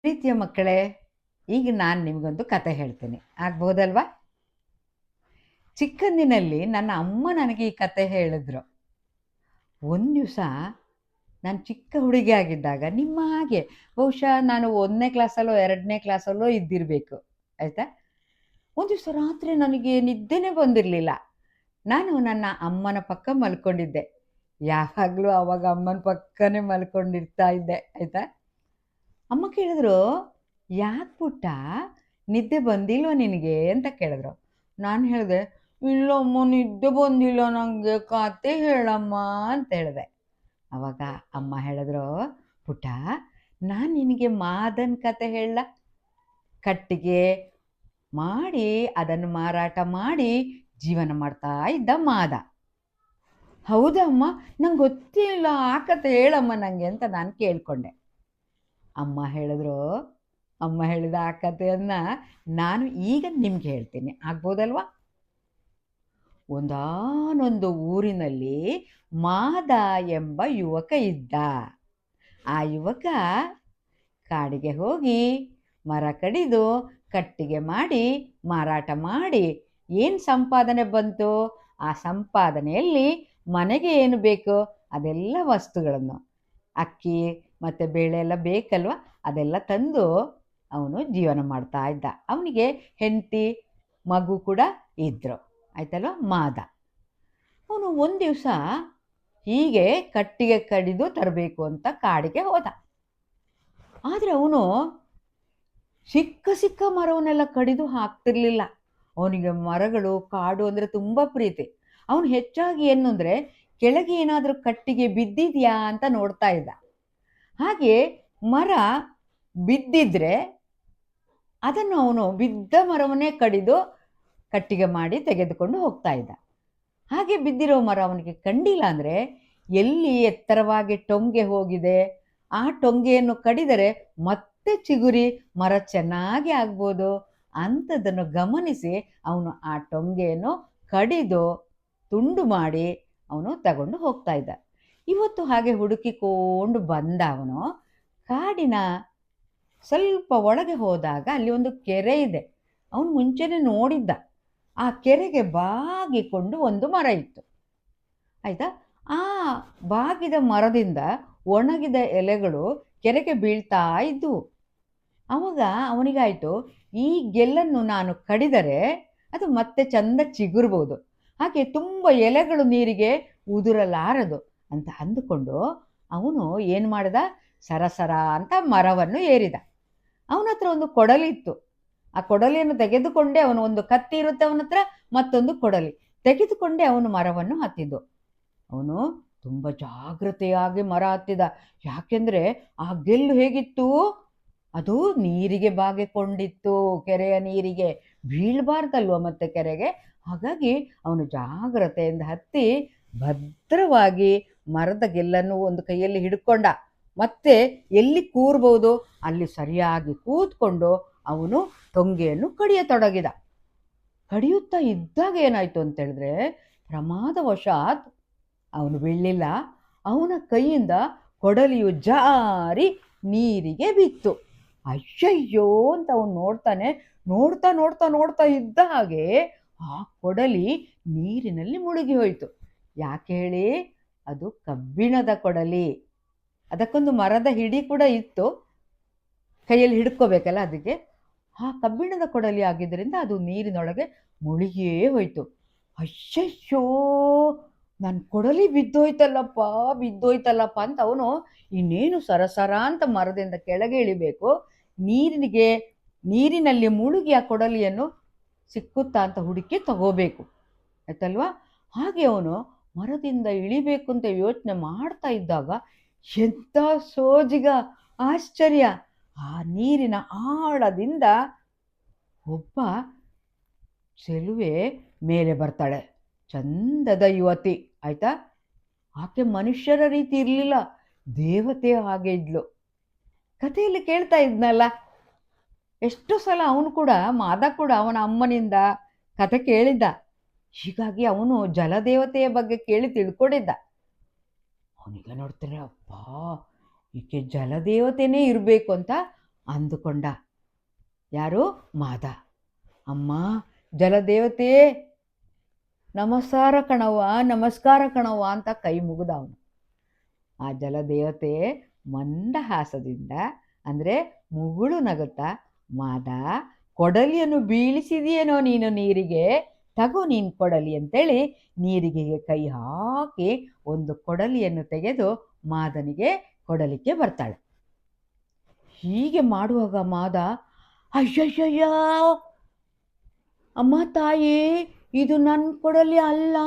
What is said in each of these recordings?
ಪ್ರೀತಿಯ ಮಕ್ಕಳೇ, ಈಗ ನಾನು ನಿಮಗೊಂದು ಕತೆ ಹೇಳ್ತೀನಿ, ಆಗ್ಬೋದಲ್ವಾ? ಚಿಕ್ಕಂದಿನಲ್ಲಿ ನನ್ನ ಅಮ್ಮ ನನಗೆ ಈ ಕತೆ ಹೇಳಿದ್ರು. ಒಂದು ದಿವಸ ನಾನು ಚಿಕ್ಕ ಹುಡುಗಿ ಆಗಿದ್ದಾಗ, ನಿಮ್ಮ ಹಾಗೆ ಬಹುಶಃ ನಾನು 1ನೇ ಕ್ಲಾಸಲ್ಲೋ 2ನೇ ಕ್ಲಾಸಲ್ಲೋ ಇದ್ದಿರಬೇಕು, ಆಯಿತಾ? ಒಂದು ದಿವಸ ರಾತ್ರಿ ನನಗೆ ನಿದ್ದೆನೇ ಬಂದಿರಲಿಲ್ಲ. ನಾನು ನನ್ನ ಅಮ್ಮನ ಪಕ್ಕ ಮಲ್ಕೊಂಡಿದ್ದೆ. ಯಾವಾಗಲೂ ಆವಾಗ ಅಮ್ಮನ ಪಕ್ಕನೇ ಮಲ್ಕೊಂಡಿರ್ತಾ ಇದ್ದೆ, ಆಯಿತಾ? ಅಮ್ಮ ಕೇಳಿದ್ರು, ಯಾಕೆ ಪುಟ್ಟ, ನಿದ್ದೆ ಬಂದಿಲ್ವ ನಿನಗೆ ಅಂತ ಕೇಳಿದ್ರು. ನಾನು ಹೇಳಿದೆ, ಇಲ್ಲಮ್ಮ, ನಿದ್ದೆ ಬಂದಿಲ್ಲ ನನಗೆ, ಕತೆ ಹೇಳಮ್ಮ ಅಂತ ಹೇಳಿದೆ. ಆವಾಗ ಅಮ್ಮ ಹೇಳಿದ್ರು, ಪುಟ್ಟ, ನಾನು ನಿನಗೆ ಮಾದನ್ ಕತೆ ಹೇಳ. ಕಟ್ಟಿಗೆ ಮಾಡಿ ಅದನ್ನು ಮಾರಾಟ ಮಾಡಿ ಜೀವನ ಮಾಡ್ತಾ ಇದ್ದ ಮಾದ. ಹೌದಮ್ಮ, ನಂಗೆ ಗೊತ್ತಿಲ್ಲ, ಆ ಕತೆ ಹೇಳಮ್ಮ ನನಗೆ ಅಂತ ನಾನು ಕೇಳಿಕೊಂಡೆ. ಅಮ್ಮ ಹೇಳಿದ ಆ ಕಥೆಯನ್ನು ನಾನು ಈಗ ನಿಮ್ಗೆ ಹೇಳ್ತೀನಿ, ಆಗ್ಬೋದಲ್ವಾ? ಒಂದಾನೊಂದು ಊರಿನಲ್ಲಿ ಮಾದ ಎಂಬ ಯುವಕ ಇದ್ದ. ಆ ಯುವಕ ಕಾಡಿಗೆ ಹೋಗಿ ಮರ ಕಡಿದು ಕಟ್ಟಿಗೆ ಮಾಡಿ ಮಾರಾಟ ಮಾಡಿ ಏನು ಸಂಪಾದನೆ ಬಂತು, ಆ ಸಂಪಾದನೆಯಲ್ಲಿ ಮನೆಗೆ ಏನು ಬೇಕು ಅದೆಲ್ಲ ವಸ್ತುಗಳನ್ನು, ಅಕ್ಕಿ ಮತ್ತು ಬೇಳೆ ಎಲ್ಲ ಬೇಕಲ್ವ, ಅದೆಲ್ಲ ತಂದು ಅವನು ಜೀವನ ಮಾಡ್ತಾ ಇದ್ದ. ಅವನಿಗೆ ಹೆಂಡತಿ ಮಗು ಕೂಡ ಇದ್ದರು, ಆಯ್ತಲ್ವ, ಮಾದ. ಅವನು ಒಂದು ದಿವಸ ಹೀಗೆ ಕಟ್ಟಿಗೆ ಕಡಿದು ತರಬೇಕು ಅಂತ ಕಾಡಿಗೆ ಹೋದ. ಆದರೆ ಅವನು ಸಿಕ್ಕ ಮರವನ್ನೆಲ್ಲ ಕಡಿದು ಹಾಕ್ತಿರ್ಲಿಲ್ಲ. ಅವನಿಗೆ ಮರಗಳು, ಕಾಡು ಅಂದರೆ ತುಂಬ ಪ್ರೀತಿ. ಅವನು ಹೆಚ್ಚಾಗಿ ಏನು ಅಂದರೆ, ಕೆಳಗೆ ಏನಾದರೂ ಕಟ್ಟಿಗೆ ಬಿದ್ದಿದೆಯಾ ಅಂತ ನೋಡ್ತಾ ಇದ್ದ. ಹಾಗೆ ಮರ ಬಿದ್ದಿದ್ರೆ ಅದನ್ನು ಅವನು ಬಿದ್ದ ಮರವನ್ನೇ ಕಡಿದು ಕಟ್ಟಿಗೆ ಮಾಡಿ ತೆಗೆದುಕೊಂಡು ಹೋಗ್ತಾ ಇದ್ದ. ಹಾಗೆ ಬಿದ್ದಿರೋ ಮರ ಅವನಿಗೆ ಕಂಡಿಲ್ಲ ಅಂದರೆ, ಎಲ್ಲಿ ಎತ್ತರವಾಗಿ ಟೊಂಗೆ ಹೋಗಿದೆ, ಆ ಟೊಂಗೆಯನ್ನು ಕಡಿದರೆ ಮತ್ತೆ ಚಿಗುರಿ ಮರ ಚೆನ್ನಾಗಿ ಆಗ್ಬೋದು ಅಂಥದ್ದನ್ನು ಗಮನಿಸಿ ಅವನು ಆ ಟೊಂಗೆಯನ್ನು ಕಡಿದು ತುಂಡು ಮಾಡಿ ಅವನು ತಗೊಂಡು ಹೋಗ್ತಾ ಇದ್ದ. ಇವತ್ತು ಹಾಗೆ ಹುಡುಕಿಕೊಂಡು ಬಂದ ಅವನು. ಕಾಡಿನ ಸ್ವಲ್ಪ ಒಳಗೆ ಹೋದಾಗ ಅಲ್ಲಿ ಒಂದು ಕೆರೆ ಇದೆ. ಅವನು ಮುಂಚೆನೇ ನೋಡಿದ್ದ. ಆ ಕೆರೆಗೆ ಬಾಗಿಕೊಂಡು ಒಂದು ಮರ ಇತ್ತು, ಆಯಿತಾ? ಆ ಬಾಗಿದ ಮರದಿಂದ ಒಣಗಿದ ಎಲೆಗಳು ಕೆರೆಗೆ ಬೀಳ್ತಾ ಇದ್ದವು. ಆವಾಗ ಅವನಿಗಾಯಿತು, ಈ ಗೆಲ್ಲನ್ನು ನಾನು ಕಡಿದರೆ ಅದು ಮತ್ತೆ ಚಂದ ಚಿಗುರ್ಬೋದು, ಹಾಗೆ ತುಂಬ ಎಲೆಗಳು ನೀರಿಗೆ ಉದುರಲಾರದು ಅಂತ ಅಂದುಕೊಂಡು ಅವನು ಏನು ಮಾಡಿದ, ಸರಸರ ಅಂತ ಮರವನ್ನು ಏರಿದ. ಅವನ ಹತ್ರ ಒಂದು ಕೊಡಲಿ ಇತ್ತು. ಆ ಕೊಡಲಿಯನ್ನು ತೆಗೆದುಕೊಂಡೇ, ಅವನು ಒಂದು ಕತ್ತಿ ಇರುತ್ತೆ ಅವನ ಹತ್ರ, ಮತ್ತೊಂದು ಕೊಡಲಿ ತೆಗೆದುಕೊಂಡೇ ಅವನು ಮರವನ್ನು ಹತ್ತಿದ್ದು. ಅವನು ತುಂಬ ಜಾಗ್ರತೆಯಾಗಿ ಮರ ಹತ್ತಿದ. ಯಾಕೆಂದರೆ ಆ ಗೆಲ್ಲು ಹೇಗಿತ್ತು, ಅದು ನೀರಿಗೆ ಬಾಗಿಕೊಂಡಿತ್ತು, ಕೆರೆಯ ನೀರಿಗೆ ಬೀಳಬಾರ್ದಲ್ವ ಮತ್ತೆ ಕೆರೆಗೆ. ಹಾಗಾಗಿ ಅವನು ಜಾಗ್ರತೆಯಿಂದ ಹತ್ತಿ ಭದ್ರವಾಗಿ ಮರದ ಗೆಲ್ಲನ್ನು ಒಂದು ಕೈಯಲ್ಲಿ ಹಿಡ್ಕೊಂಡ. ಮತ್ತೆ ಎಲ್ಲಿ ಕೂರ್ಬೋದು ಅಲ್ಲಿ ಸರಿಯಾಗಿ ಕೂತ್ಕೊಂಡು ಅವನು ಟೊಂಗೆಯನ್ನು ಕಡಿಯತೊಡಗಿದ. ಕಡಿಯುತ್ತಾ ಇದ್ದಾಗ ಏನಾಯಿತು ಅಂತೇಳಿದ್ರೆ, ಪ್ರಮಾದವಶಾತ್ ಅವನು ಬೀಳಲಿಲ್ಲ. ಅವನ ಕೈಯಿಂದ ಕೊಡಲಿಯು ಜಾರಿ ನೀರಿಗೆ ಬಿತ್ತು. ಅಯ್ಯಯ್ಯೋ ಅಂತ ಅವನು ನೋಡ್ತಾ ಇದ್ದ ಹಾಗೆ ಆ ಕೊಡಲಿ ನೀರಿನಲ್ಲಿ ಮುಳುಗಿ ಹೋಯಿತು. ಯಾಕೆ ಹೇಳಿ, ಅದು ಕಬ್ಬಿಣದ ಕೊಡಲಿ. ಅದಕ್ಕೊಂದು ಮರದ ಹಿಡಿ ಕೂಡ ಇತ್ತು, ಕೈಯಲ್ಲಿ ಹಿಡ್ಕೋಬೇಕಲ್ಲ ಅದಕ್ಕೆ. ಆ ಕಬ್ಬಿಣದ ಕೊಡಲಿ ಆಗಿದ್ದರಿಂದ ಅದು ನೀರಿನೊಳಗೆ ಮುಳುಗಿಯೇ ಹೋಯಿತು. ಅಯ್ಯಯ್ಯೋ, ನನ್ನ ಕೊಡಲಿ ಬಿದ್ದೋಯ್ತಲ್ಲಪ್ಪ ಅಂತ ಅವನು ಇನ್ನೇನು ಸರಸರ ಅಂತ ಮರದಿಂದ ಕೆಳಗೆ ಇಳಿಬೇಕು, ನೀರಿನಲ್ಲಿ ಮುಳುಗಿ ಆ ಕೊಡಲಿಯನ್ನು ಸಿಕ್ಕುತ್ತಾ ಅಂತ ಹುಡುಕಿ ತಗೋಬೇಕು, ಆಯ್ತಲ್ವಾ? ಹಾಗೆ ಅವನು ಮರದಿಂದ ಇಳಿಬೇಕು ಅಂತ ಯೋಚನೆ ಮಾಡ್ತಾ ಇದ್ದಾಗ ಎಂಥ ಸೋಜಿಗ, ಆಶ್ಚರ್ಯ! ಆ ನೀರಿನ ಆಳದಿಂದ ಒಬ್ಬ ಚೆಲುವೆ ಮೇಲೆ ಬರ್ತಾಳೆ. ಚಂದದ ಯುವತಿ, ಆಯಿತಾ? ಆಕೆ ಮನುಷ್ಯರ ರೀತಿ ಇರಲಿಲ್ಲ, ದೇವತೆ ಹಾಗೆ ಇದ್ಲು. ಕಥೆಯಲ್ಲಿ ಕೇಳ್ತಾ ಇದ್ನಲ್ಲ, ಎಷ್ಟು ಸಲ ಅವನು ಕೂಡ, ಮಾದ ಕೂಡ ಅವನ ಅಮ್ಮನಿಂದ ಕತೆ ಕೇಳಿದ್ದ. ಹೀಗಾಗಿ ಅವನು ಜಲದೇವತೆಯ ಬಗ್ಗೆ ಕೇಳಿ ತಿಳ್ಕೊಂಡಿದ್ದ. ಅವನಿಗೆ ನೋಡ್ತಾರೆ, ಅಪ್ಪ, ಈಕೆ ಜಲದೇವತೆನೇ ಇರಬೇಕು ಅಂತ ಅಂದುಕೊಂಡ. ಯಾರು? ಮಾದ. ಅಮ್ಮ ಜಲದೇವತೆ, ನಮಸ್ಕಾರ ಕಣವ್ವ, ನಮಸ್ಕಾರ ಕಣವ್ವ ಅಂತ ಕೈ ಮುಗಿದ ಅವನು. ಆ ಜಲದೇವತೆ ಮಂದಹಾಸದಿಂದ ಅಂದರೆ ಮುಗುಳು ನಗುತ್ತಾ, ಮಾದ ಕೊಡಲಿಯನ್ನು ಬೀಳಿಸಿದೆಯೇನೋ ನೀನು ನೀರಿಗೆ, ತಗೋ ನೀನು ಕೊಡಲಿ ಅಂತೇಳಿ ನೀರಿಗೆ ಕೈ ಹಾಕಿ ಒಂದು ಕೊಡಲಿಯನ್ನು ತೆಗೆದು ಮಾದನಿಗೆ ಕೊಡಲಿಕ್ಕೆ ಬರ್ತಾಳೆ. ಹೀಗೆ ಮಾಡುವಾಗ ಮಾದ, ಅಯ್ಯಯ್ಯಯ್ಯ ಅಮ್ಮ ತಾಯಿ, ಇದು ನನ್ನ ಕೊಡಲಿ ಅಲ್ಲ,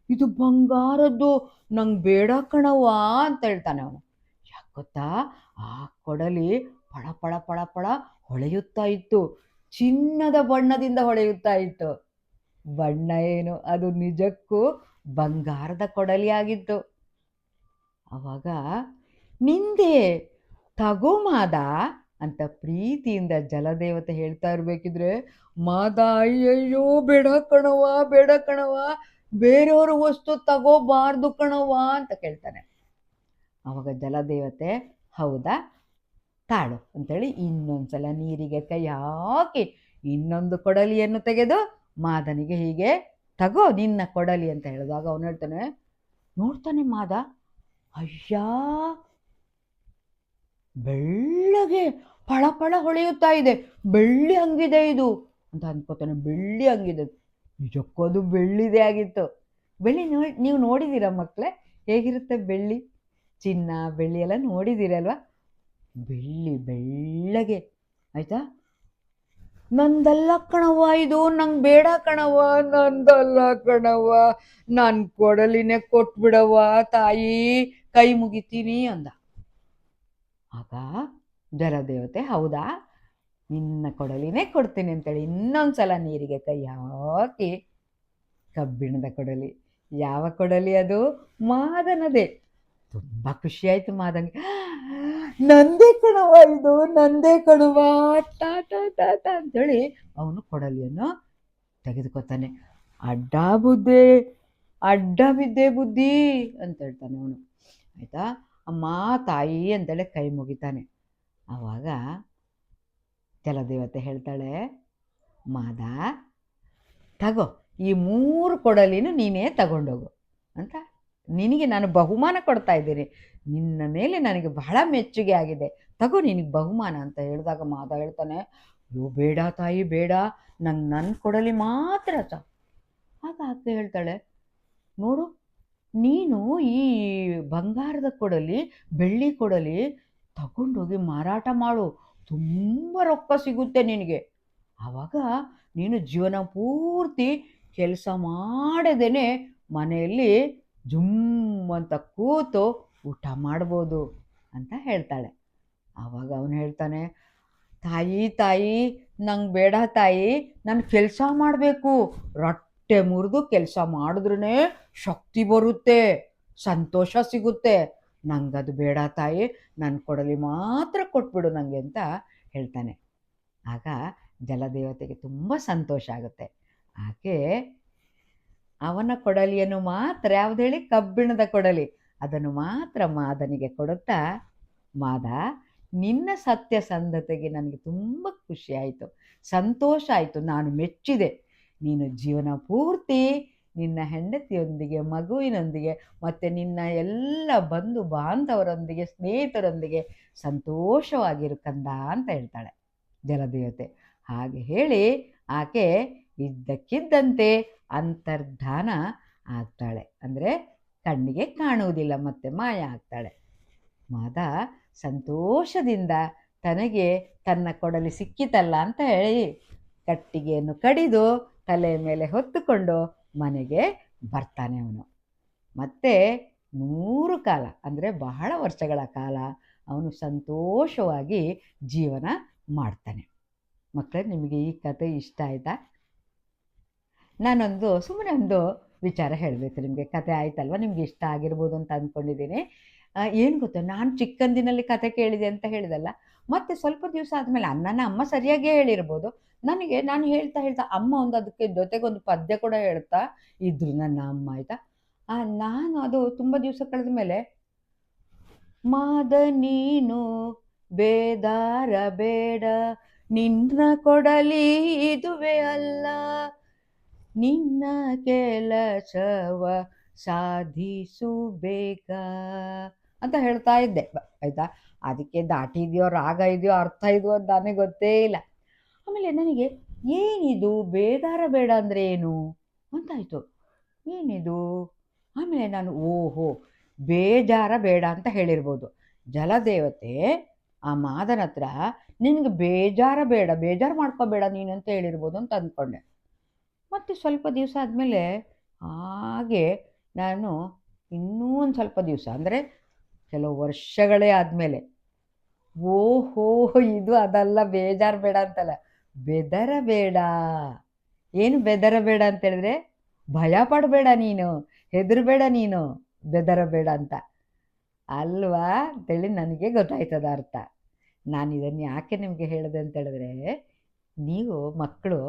ಇದು ಬಂಗಾರದ್ದು, ನಂಗೆ ಬೇಡ ಕಣವ್ವ ಅಂತ ಹೇಳ್ತಾನೆ ಅವನು. ಯಾಕೆ ಗೊತ್ತಾ? ಆ ಕೊಡಲಿ ಪಳ ಪಳ ಪಳ ಪಳ ಹೊಳೆಯುತ್ತಾ ಇತ್ತು, ಚಿನ್ನದ ಬಣ್ಣದಿಂದ ಹೊಳೆಯುತ್ತಾ ಇತ್ತು. ಬಣ್ಣ ಏನು, ಅದು ನಿಜಕ್ಕೂ ಬಂಗಾರದ ಕೊಡಲಿ ಆಗಿತ್ತು. ಆವಾಗ ನಿಂದೆ, ತಗೋ ಮಾದ ಅಂತ ಪ್ರೀತಿಯಿಂದ ಜಲದೇವತೆ ಹೇಳ್ತಾ ಇರಬೇಕಿದ್ರೆ, ಮಾದ ಅಯ್ಯಯ್ಯೋ ಬೇಡ ಕಣವ್ವ, ಬೇಡ ಕಣವ್ವ, ಬೇರೆಯವ್ರ ವಸ್ತು ತಗೋಬಾರ್ದು ಕಣವ್ವ ಅಂತ ಕೇಳ್ತಾನೆ. ಆವಾಗ ಜಲದೇವತೆ, ಹೌದಾ ತಾಳು ಅಂತೇಳಿ ಇನ್ನೊಂದ್ಸಲ ನೀರಿಗೆ ಕೈ ಹಾಕಿ ಇನ್ನೊಂದು ಕೊಡಲಿಯನ್ನು ತೆಗೆದು ಮಾದನಿಗೆ ಹೀಗೆ, ತಗೋ ನಿನ್ನ ಕೊಡಲಿ ಅಂತ ಹೇಳಿದಾಗ ಅವನು ಹೇಳ್ತಾನೆ, ನೋಡ್ತಾನೆ ಮಾದ, ಅಯ್ಯ ಬೆಳ್ಳಗೆ ಫಳ ಫಳ ಹೊಳೆಯುತ್ತಾ ಇದೆ, ಬೆಳ್ಳಿ ಹಂಗಿದೆ ಇದು ಅಂತ ಅಂದ್ಕೋತಾನೆ. ಬೆಳ್ಳಿ ಹಂಗಿದೆ, ನಿಜಕ್ಕೂ ಅದು ಬೆಳ್ಳಿದೆ ಆಗಿತ್ತು. ಬೆಳ್ಳಿ ನೀವು ನೋಡಿದ್ದೀರ ಮಕ್ಕಳೇ, ಹೇಗಿರುತ್ತೆ ಬೆಳ್ಳಿ? ಚಿನ್ನ ಬೆಳ್ಳಿ ಎಲ್ಲ ನೋಡಿದ್ದೀರಲ್ವ? ಬೆಳ್ಳಿ ಬೆಳ್ಳಗೆ ಆಯ್ತಾ. ನಂದಲ್ಲ ಕಣವ್ವ ಇದು, ನಂಗೆ ಬೇಡ ಕಣವ್ವ, ನಂದಲ್ಲ ಕಣವ್ವ, ನಾನು ಕೊಡಲಿನೇ ಕೊಟ್ಬಿಡವ್ವ ತಾಯಿ, ಕೈ ಮುಗಿತೀನಿ ಅಂದ. ಆಗ ಜಲದೇವತೆ, ಹೌದಾ ನಿನ್ನ ಕೊಡಲಿನೇ ಕೊಡ್ತೀನಿ ಅಂತೇಳಿ ಇನ್ನೊಂದ್ಸಲ ನೀರಿಗೆ ಕೈ ಹಾಕಿ ಕಬ್ಬಿಣದ ಕೊಡಲಿ. ಯಾವ ಕೊಡಲಿ ಅದು? ಮಾದನದೇ. ತುಂಬ ಖುಷಿಯಾಯಿತು ಮಾದನಿಗೆ. ನಂದೇ ಕಣವ ಇದು, ನಂದೇ ಕಣವ ತಾ ತಾ ತಾ ತಾ ಅಂತೇಳಿ ಅವನು ಕೊಡಲಿಯನ್ನು ತೆಗೆದುಕೊತಾನೆ. ಅಡ್ಡ ಬಿದ್ದೆ ಬುದ್ಧಿ ಅಂತ ಹೇಳ್ತಾನೆ ಅವನು. ಆಯಿತಾ, ಅಮ್ಮ ತಾಯಿ ಅಂತೇಳಿ ಕೈ ಮುಗಿತಾನೆ. ಆವಾಗ ಜಲದೇವತೆ ಹೇಳ್ತಾಳೆ, ಮಾದ ತಗೋ ಈ 3 ಕೊಡಲಿನೂ ನೀನೇ ತಗೊಂಡೋಗು ಅಂತ, ನಿನಗೆ ನಾನು ಬಹುಮಾನ ಕೊಡ್ತಾ ಇದ್ದೀನಿ, ನಿನ್ನ ಮೇಲೆ ನನಗೆ ಬಹಳ ಮೆಚ್ಚುಗೆ ಆಗಿದೆ, ತಗೋ ನಿನಗೆ ಬಹುಮಾನ ಅಂತ ಹೇಳಿದಾಗ ಮಾದ ಹೇಳ್ತಾನೆ, ಅಯ್ಯೋ ಬೇಡ ತಾಯಿ ಬೇಡ, ನಂಗೆ ನನ್ನ ಕೊಡಲಿ ಮಾತ್ರ ಆಗ ಆಕೆ ಹೇಳ್ತಾಳೆ, ನೋಡು ನೀನು ಈ ಬಂಗಾರದ ಕೊಡಲಿ ಬೆಳ್ಳಿ ಕೊಡಲಿ ತಗೊಂಡೋಗಿ ಮಾರಾಟ ಮಾಡು, ತುಂಬ ರೊಕ್ಕ ಸಿಗುತ್ತೆ ನಿನಗೆ. ಆವಾಗ ನೀನು ಜೀವನ ಪೂರ್ತಿ ಕೆಲಸ ಮಾಡದೇನೆ ಮನೆಯಲ್ಲಿ ಜುಮ್ ಅಂತ ಕೂತು ಊಟ ಮಾಡ್ಬೋದು ಅಂತ ಹೇಳ್ತಾಳೆ. ಆವಾಗ ಅವನು ಹೇಳ್ತಾನೆ, ತಾಯಿ ನಂಗೆ ಬೇಡ ತಾಯಿ, ನಾನು ಕೆಲಸ ಮಾಡಬೇಕು, ರೊಟ್ಟೆ ಮುರಿದು ಕೆಲಸ ಮಾಡಿದ್ರೇ ಶಕ್ತಿ ಬರುತ್ತೆ, ಸಂತೋಷ ಸಿಗುತ್ತೆ, ನಂಗದು ಬೇಡ ತಾಯಿ, ನನ್ನ ಕೊಡಲಿ ಮಾತ್ರ ಕೊಟ್ಬಿಡು ನನಗೆ ಅಂತ ಹೇಳ್ತಾನೆ. ಆಗ ಜಲದೇವತೆಗೆ ತುಂಬ ಸಂತೋಷ ಆಗುತ್ತೆ. ಆಕೆ ಅವನ ಕೊಡಲಿಯನ್ನು ಮಾತ್ರ, ಯಾವ್ದು ಹೇಳಿ, ಕಬ್ಬಿಣದ ಕೊಡಲಿ, ಅದನ್ನು ಮಾತ್ರ ಮಾದನಿಗೆ ಕೊಡುತ್ತಾ, ಮಾದ ನಿನ್ನ ಸತ್ಯಸಂಧತೆಗೆ ನನಗೆ ತುಂಬ ಖುಷಿಯಾಯಿತು, ಸಂತೋಷ ಆಯಿತು, ನಾನು ಮೆಚ್ಚಿದೆ, ನೀನು ಜೀವನ ಪೂರ್ತಿ ನಿನ್ನ ಹೆಂಡತಿಯೊಂದಿಗೆ ಮಗುವಿನೊಂದಿಗೆ ಮತ್ತು ನಿನ್ನ ಎಲ್ಲ ಬಂಧು ಬಾಂಧವರೊಂದಿಗೆ ಸ್ನೇಹಿತರೊಂದಿಗೆ ಸಂತೋಷವಾಗಿರು ಕಂದ ಅಂತ ಹೇಳ್ತಾಳೆ ಜಲದೇವತೆ. ಹಾಗೆ ಹೇಳಿ ಆಕೆ ಇದ್ದಕ್ಕಿದ್ದಂತೆ ಅಂತರ್ಧಾನ ಆಗ್ತಾಳೆ, ಅಂದರೆ ಕಣ್ಣಿಗೆ ಕಾಣುವುದಿಲ್ಲ, ಮತ್ತೆ ಮಾಯ ಆಗ್ತಾಳೆ. ಮಾದ ಸಂತೋಷದಿಂದ ತನಗೆ ತನ್ನ ಕೊಡಲಿ ಸಿಕ್ಕಿತಲ್ಲ ಅಂತ ಹೇಳಿ ಕಟ್ಟಿಗೆಯನ್ನು ಕಡಿದು ತಲೆ ಮೇಲೆ ಹೊತ್ತುಕೊಂಡು ಮನೆಗೆ ಬರ್ತಾನೆ ಅವನು. ಮತ್ತೆ 100 ಕಾಲ ಅಂದರೆ ಬಹಳ ವರ್ಷಗಳ ಕಾಲ ಅವನು ಸಂತೋಷವಾಗಿ ಜೀವನ ಮಾಡ್ತಾನೆ. ಮಕ್ಕಳೇ, ನಿಮಗೆ ಈ ಕತೆ ಇಷ್ಟ ಆಯಿತಾ? ನಾನೊಂದು ಸುಮ್ಮನೆ ಒಂದು ವಿಚಾರ ಹೇಳಬೇಕು ನಿಮಗೆ. ಕತೆ ಆಯ್ತಲ್ವ, ನಿಮ್ಗೆ ಇಷ್ಟ ಆಗಿರ್ಬೋದು ಅಂತ ಅಂದ್ಕೊಂಡಿದ್ದೀನಿ. ಏನು ಗೊತ್ತಾ, ನಾನು ಚಿಕ್ಕಂದಿನಲ್ಲಿ ಕತೆ ಕೇಳಿದೆ ಅಂತ ಹೇಳಿದಲ್ಲ, ಮತ್ತು ಸ್ವಲ್ಪ ದಿವಸ ಆದಮೇಲೆ ನನ್ನ ಅಮ್ಮ ಸರಿಯಾಗೇ ಹೇಳಿರ್ಬೋದು, ನಾನು ಹೇಳ್ತಾ ಅಮ್ಮ ಒಂದು ಅದಕ್ಕೆ ಜೊತೆಗೊಂದು ಪದ್ಯ ಕೂಡ ಹೇಳ್ತಾ ಇದ್ರು ನನ್ನ ಅಮ್ಮ. ಆಯಿತಾ, ನಾನು ಅದು ತುಂಬ ದಿವಸ ಕಳೆದ ಮೇಲೆ, ಮಾದ ನೀನು ಬೇದಾರ ಬೇಡ ನಿನ್ನ ಕೊಡಲಿ ಇದುವೆ ಅಲ್ಲ, ನಿನ್ನ ಕೆಲಸವ ಸಾಧಿಸು ಬೇಗ ಅಂತ ಹೇಳ್ತಾ ಇದ್ದೆ. ಆಯ್ತಾ, ಅದಕ್ಕೆ ದಾಟಿ ಇದೆಯೋ ರಾಗ ಇದೆಯೋ ಅರ್ಥ ಇದೆಯೋ ಅಂತ ನನಗೆ ಗೊತ್ತೇ ಇಲ್ಲ. ಆಮೇಲೆ ನನಗೆ ಏನಿದು ಬೇದಾರ ಬೇಡ ಅಂದರೆ ಏನು ಅಂತಾಯಿತು. ಏನಿದು? ಆಮೇಲೆ ನಾನು ಓಹೋ, ಬೇಜಾರ ಬೇಡ ಅಂತ ಹೇಳಿರ್ಬೋದು. ಜಲದೇವತೆ ಆ ಮಾದನ ಹತ್ರ ನಿನಗೆ ಬೇಜಾರ ಬೇಡ, ಬೇಜಾರು ಮಾಡ್ಕೋಬೇಡ ನೀನು ಅಂತ ಹೇಳಿರ್ಬೋದು ಅಂತ ಅಂದ್ಕೊಂಡೆ. ಮತ್ತು ಸ್ವಲ್ಪ ದಿವಸ ಆದಮೇಲೆ ಹಾಗೆ ನಾನು ಇನ್ನೂ ಒಂದು ಸ್ವಲ್ಪ ದಿವಸ ಅಂದರೆ ಕೆಲವು ವರ್ಷಗಳೇ ಆದಮೇಲೆ, ಓಹೋ ಇದು ಅದಲ್ಲ, ಬೇಜಾರು ಬೇಡ ಅಂತಲ್ಲ, ಬೆದರಬೇಡ. ಏನು ಬೆದರಬೇಡ ಅಂತೇಳಿದ್ರೆ, ಭಯ ಪಡಬೇಡ ನೀನು, ಹೆದರಬೇಡ ನೀನು, ಬೆದರಬೇಡ ಅಂತ ಅಲ್ವಾ ಅಂತೇಳಿ ನನಗೆ ಗೊತ್ತಾಯ್ತದ ಅರ್ಥ. ನಾನು ಇದನ್ನು ಯಾಕೆ ನಿಮಗೆ ಹೇಳಿದೆ ಅಂತೇಳಿದ್ರೆ, ನೀವು ಮಕ್ಕಳು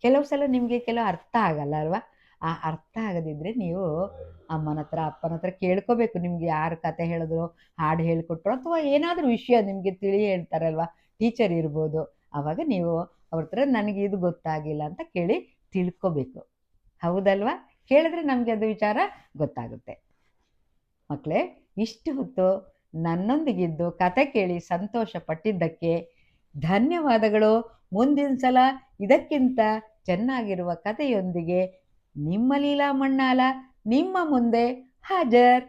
ಕೆಲವು ಸಲ ನಿಮಗೆ ಕೆಲವು ಅರ್ಥ ಆಗಲ್ಲ ಅಲ್ವಾ? ಆ ಅರ್ಥ ಆಗದಿದ್ದರೆ ನೀವು ಅಮ್ಮನ ಹತ್ರ ಅಪ್ಪನ ಹತ್ರ ಕೇಳ್ಕೋಬೇಕು. ನಿಮಗೆ ಯಾರು ಕತೆ ಹೇಳಿದ್ರು, ಹಾಡು ಹೇಳಿಕೊಟ್ರು, ಅಥವಾ ಏನಾದರೂ ವಿಷಯ ನಿಮಗೆ ತಿಳಿ ಹೇಳ್ತಾರಲ್ವ, ಟೀಚರ್ ಇರ್ಬೋದು. ಆವಾಗ ನೀವು ಅವ್ರ ಹತ್ರ ನನಗೆ ಇದು ಗೊತ್ತಾಗಿಲ್ಲ ಅಂತ ಕೇಳಿ ತಿಳ್ಕೋಬೇಕು. ಹೌದಲ್ವಾ? ಕೇಳಿದ್ರೆ ನಮಗೆ ಅದು ವಿಚಾರ ಗೊತ್ತಾಗುತ್ತೆ. ಮಕ್ಕಳೇ, ಇಷ್ಟು ಹೊತ್ತು ನನ್ನೊಂದಿಗಿದ್ದು ಕತೆ ಕೇಳಿ ಸಂತೋಷ ಪಟ್ಟಿದ್ದಕ್ಕೆ ಧನ್ಯವಾದಗಳು. ಮುಂದಿನ ಸಲ ಇದಕ್ಕಿಂತ ಚೆನ್ನಾಗಿರುವ ಕಥೆಯೊಂದಿಗೆ ನಿಮ್ಮ ಲೀಲಾ ಮಣ್ಣಾಲ ನಿಮ್ಮ ಮುಂದೆ ಹಾಜರ್.